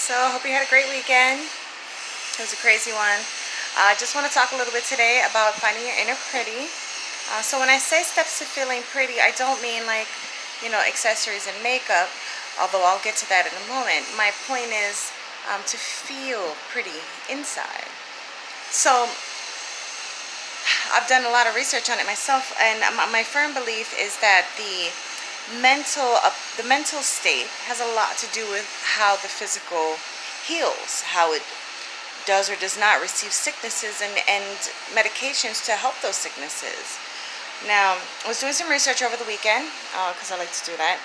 So I hope you had a great weekend. It was a crazy one. I just want to talk a little bit today about finding your inner pretty. So when I say steps to feeling pretty, I don't mean like, accessories and makeup, although I'll get to that in a moment. My point is to feel pretty inside. So I've done a lot of research on it myself, and my firm belief is that the mental state has a lot to do with how the physical heals, how it does or does not receive sicknesses and medications to help those sicknesses. Now, I was doing some research over the weekend because I like to do that,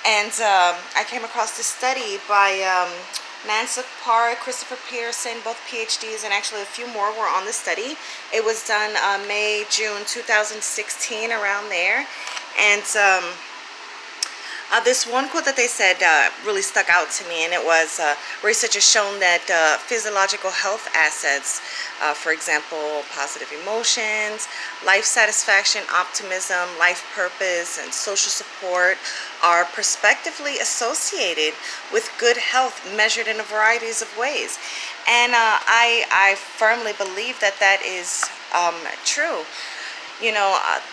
and I came across this study by Nancy Parr, Christopher Pearson, both PhDs, and actually a few more were on the study. It was done May, June 2016, around there, and this one quote that they said really stuck out to me, and it was research has shown that physiological health assets, for example, positive emotions, life satisfaction, optimism, life purpose, and social support are prospectively associated with good health measured in a variety of ways. And I firmly believe that that is true.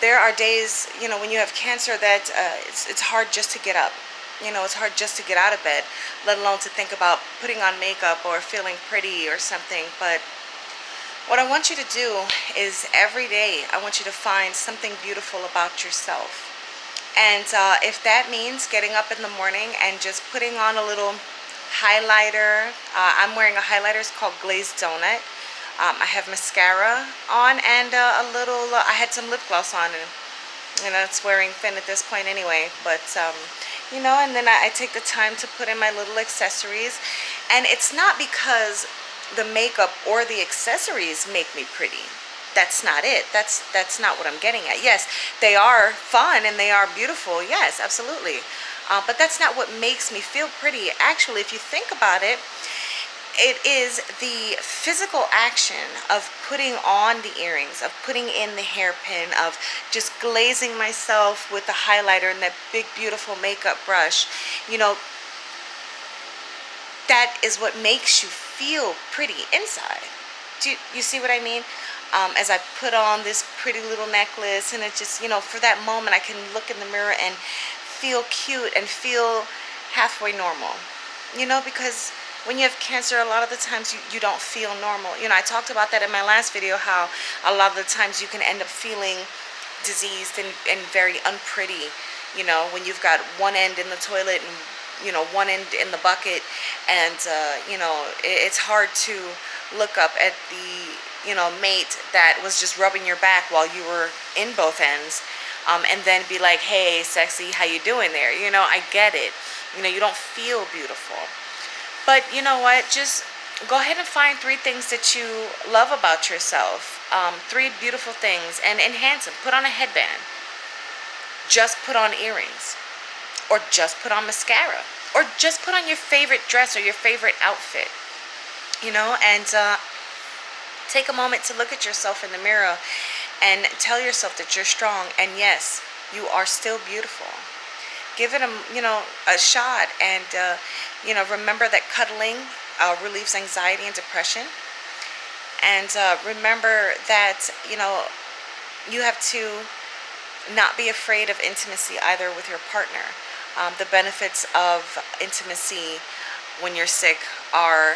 There are days, when you have cancer that it's hard just to get up. It's hard just to get out of bed, let alone to think about putting on makeup or feeling pretty or something. But what I want you to do is every day, I want you to find something beautiful about yourself. And if that means getting up in the morning and just putting on a little highlighter, I'm wearing a highlighter, it's called Glazed Donut. I have mascara on and a little, I had some lip gloss on, and it's wearing thin at this point anyway, but and then I take the time to put in my little accessories. And it's not because the makeup or the accessories make me pretty. That's not it. That's not what I'm getting at. Yes, they are fun and they are beautiful. Yes, absolutely. But that's not what makes me feel pretty. Actually, if you think about it, it is the physical action of putting on the earrings, of putting in the hairpin, of just glazing myself with the highlighter and that big, beautiful makeup brush. That is what makes you feel pretty inside. Do you see what I mean? As I put on this pretty little necklace, and it just, for that moment, I can look in the mirror and feel cute and feel halfway normal. Because when you have cancer, a lot of the times you don't feel normal. I talked about that in my last video, how a lot of the times you can end up feeling diseased and very unpretty, when you've got one end in the toilet and, one end in the bucket, and, it's hard to look up at the, mate that was just rubbing your back while you were in both ends, and then be like, hey, sexy, how you doing there? I get it. You don't feel beautiful. But you know what? Just go ahead and find 3 things that you love about yourself. 3 beautiful things, and enhance them. Put on a headband. Just put on earrings. Or just put on mascara. Or just put on your favorite dress or your favorite outfit. And take a moment to look at yourself in the mirror and tell yourself that you're strong. And yes, you are still beautiful. Give it a shot, and remember that cuddling relieves anxiety and depression. And remember that you have to not be afraid of intimacy either with your partner. The benefits of intimacy when you're sick are,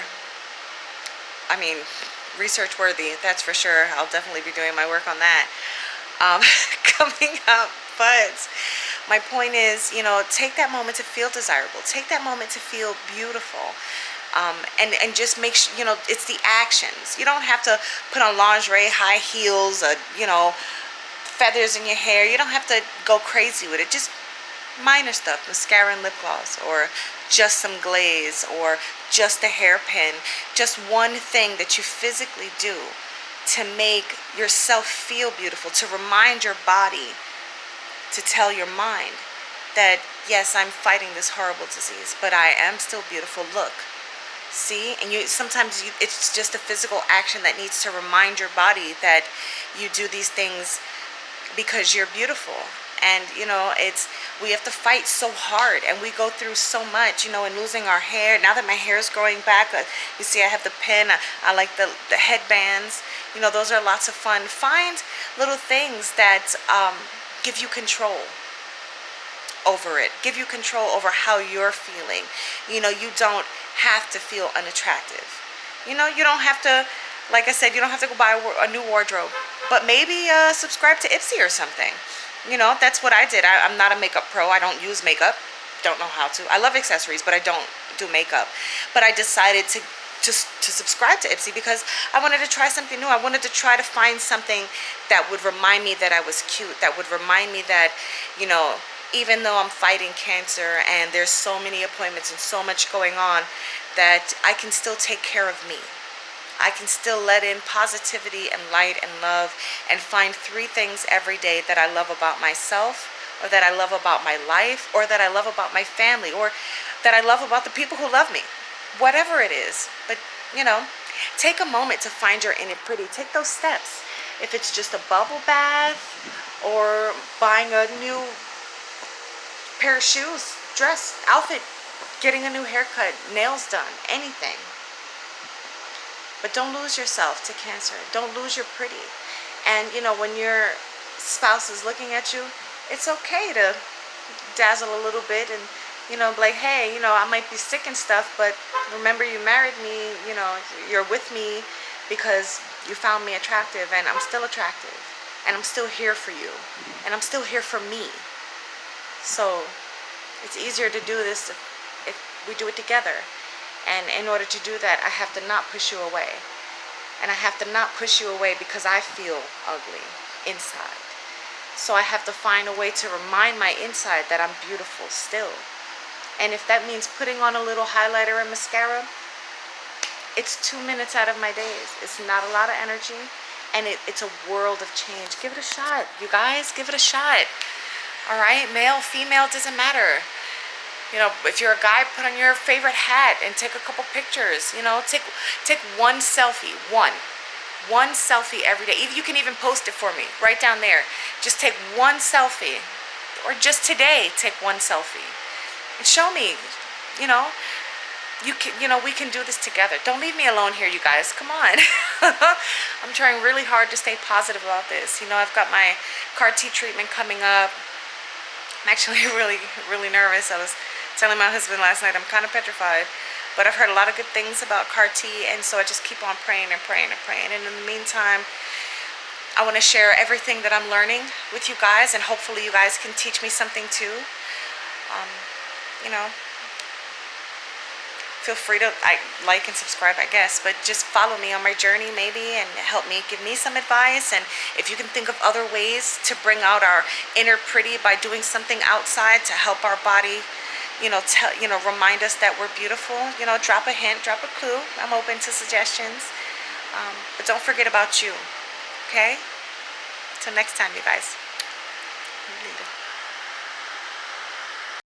research worthy, that's for sure. I'll definitely be doing my work on that coming up. But my point is, take that moment to feel desirable. Take that moment to feel beautiful. And just make sure, it's the actions. You don't have to put on lingerie, high heels, feathers in your hair. You don't have to go crazy with it. Just minor stuff, mascara and lip gloss, or just some glaze, or just a hairpin. Just one thing that you physically do to make yourself feel beautiful, to remind your body, to tell your mind that, yes, I'm fighting this horrible disease, but I am still beautiful. Look, see? And sometimes it's just a physical action that needs to remind your body that you do these things because you're beautiful. And we have to fight so hard, and we go through so much, and losing our hair. Now that my hair is growing back, you see I have the pin. I like the headbands. Those are lots of fun. Find little things that give you control over it, give you control over how you're feeling. You don't have to feel unattractive. You don't have to, like I said, you don't have to go buy a new wardrobe, but maybe subscribe to Ipsy or something. That's what I did. I'm not a makeup pro. I don't use makeup. Don't know how to. I love accessories, but I don't do makeup. But I decided to just to subscribe to Ipsy because I wanted to try something new. I wanted to try to find something that would remind me that I was cute, that would remind me that, even though I'm fighting cancer and there's so many appointments and so much going on, that I can still take care of me. I can still let in positivity and light and love and find 3 things every day that I love about myself, or that I love about my life, or that I love about my family, or that I love about the people who love me. Whatever it is. But, take a moment to find your inner pretty. Take those steps. If it's just a bubble bath or buying a new pair of shoes, dress, outfit, getting a new haircut, nails done, anything. But don't lose yourself to cancer. Don't lose your pretty. And, when your spouse is looking at you, it's okay to dazzle a little bit and, like, hey, I might be sick and stuff, but remember you married me, you're with me because you found me attractive, and I'm still attractive, and I'm still here for you, and I'm still here for me. So it's easier to do this if we do it together. And in order to do that, I have to not push you away. And I have to not push you away because I feel ugly inside. So I have to find a way to remind my inside that I'm beautiful still. And if that means putting on a little highlighter and mascara, it's 2 minutes out of my days. It's not a lot of energy, and it's a world of change. Give it a shot, you guys. Give it a shot. All right, male, female, doesn't matter. If you're a guy, put on your favorite hat and take a couple pictures. Take one selfie, one selfie every day. You can even post it for me right down there. Just take one selfie, or just today, take one selfie and show me. We can do this together. Don't leave me alone here, you guys. Come on. I'm trying really hard to stay positive about this. I've got my CAR-T treatment coming up. I'm actually really, really nervous. I was telling my husband last night I'm kind of petrified, but I've heard a lot of good things about CAR-T, and so I just keep on praying and praying and praying. And in the meantime, I want to share everything that I'm learning with you guys, and hopefully you guys can teach me something too. Feel free to like and subscribe, I guess, but just follow me on my journey maybe, and help me, give me some advice. And if you can think of other ways to bring out our inner pretty by doing something outside to help our body, remind us that we're beautiful, drop a hint, drop a clue. I'm open to suggestions. But don't forget about you, okay? Till next time, you guys.